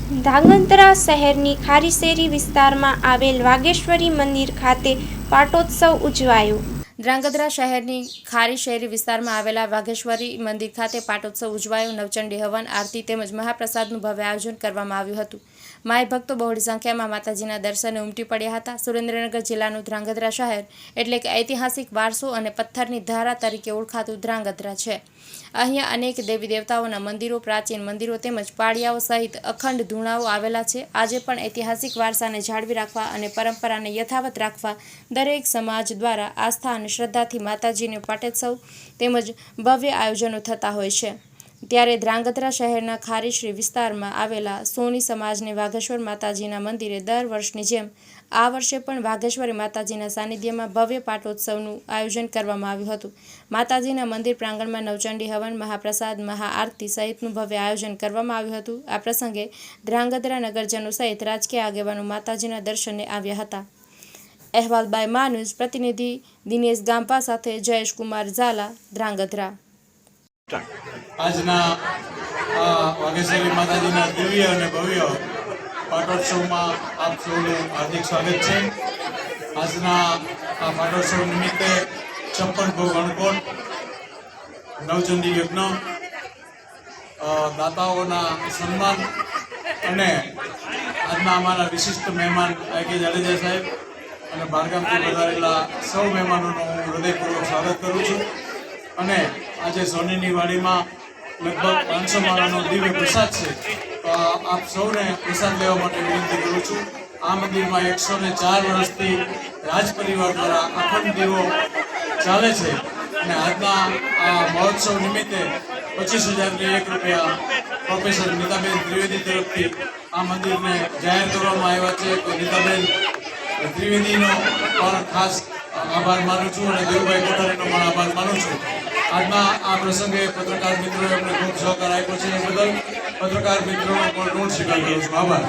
ધ્રાંગધ્રા શહેરની ખારીશેરી વિસ્તારમાં આવેલ વાઘેશ્વરી મંદિર ખાતે પાટોત્સવ ઉજવાયો। ધ્રાંગધ્રા શહેરની ખારીશેરી વિસ્તારમાં આવેલા વાઘેશ્વરી મંદિર ખાતે પાટોત્સવ ઉજવાયો। નવચંડી હવન, આરતી તેમજ મહાપ્રસાદનું ભવ્ય આયોજન કરવામાં આવ્યું હતું। માઈ ભક્તો બહોળી સંખ્યામાં માતાજીના દર્શને ઉમટી પડ્યા હતા। સુરેન્દ્રનગર જિલ્લાનું ધ્રાંગધ્રા શહેર એટલે કે ઐતિહાસિક વારસો અને પથ્થરની ધારા તરીકે ઓળખાતું ધ્રાંગધ્રા છે। અહીંયા અનેક દેવી દેવતાઓના મંદિરો, પ્રાચીન મંદિરો તેમજ પાળિયાઓ સહિત અખંડ ધૂણાઓ આવેલા છે। આજે પણ ઐતિહાસિક વારસાને જાળવી રાખવા અને પરંપરાને યથાવત રાખવા દરેક સમાજ દ્વારા આસ્થા અને શ્રદ્ધાથી માતાજીનો પાટોત્સવ તેમજ ભવ્ય આયોજનો થતા હોય છે। ત્યારે ધ્રાંગધ્રા શહેરના ખારીશ્રી વિસ્તારમાં આવેલા સોની સમાજને વાઘેશ્વર માતાજીના મંદિરે દર વર્ષની જેમ આ વર્ષે પણ વાઘેશ્વરી માતાજીના સાનિધ્યમાં ભવ્ય પાટોત્સવનું આયોજન કરવામાં આવ્યું હતું। માતાજીના મંદિર પ્રાંગણમાં નવચંડી હવન, મહાપ્રસાદ, મહાઆરતી સહિતનું ભવ્ય આયોજન કરવામાં આવ્યું હતું। આ પ્રસંગે ધ્રાંગધ્રા નગરજનો સહિત રાજકીય આગેવાનો માતાજીના દર્શને આવ્યા હતા। અહેવાલ બાય માનુસ, પ્રતિનિધિ દિનેશ ગામ્પા સાથે જયેશ કુમાર ઝાલા, ધ્રાંગધ્રા। આજના વાઘેશ્વરી માતાજીના દિવ્ય અને ભવ્ય પાટોત્સવમાં આપ સૌનું હાર્દિક સ્વાગત છે। આજના આ પાટોત્સવ નિમિત્તે 56 ભોગ અણકોટ, નવચંડી યજ્ઞ, દાતાઓના સન્માન અને આજના અમારા વિશિષ્ટ મહેમાન આઈ.કે. જાડેજા સાહેબ અને બહારગામથી પધારેલા સૌ મહેમાનોનું હું હૃદયપૂર્વક સ્વાગત કરું છું। અને આજે સોનીની વાડીમાં લગભગ 500 માળાનો દિવ્ય પ્રસાદ છે, તો આપ સૌને પ્રસાદ લેવા માટે વિનંતી કરું છું। આ મંદિરમાં 104 વર્ષથી રાજ પરિવાર દ્વારા અખંડ દીવો ચાલે છે અને આજના આ મહોત્સવ નિમિત્તે 25,001 રૂપિયા પ્રોફેસર નીતાબેન ત્રિવેદી તરફથી આ મંદિરને જાહેર કરવામાં આવ્યા છે। તો નીતાબેન ત્રિવેદીનો પણ ખાસ આભાર માનું છું અને દેવુભાઈ કોઠારીનો પણ આભાર માનું છું। આજના આ પ્રસંગે પત્રકાર મિત્રોએ અમને ખૂબ સહકાર આપ્યો છે, એ બદલ પત્રકાર મિત્રોનો પણ ઋણ સ્વીકાર કરું છું। આભાર।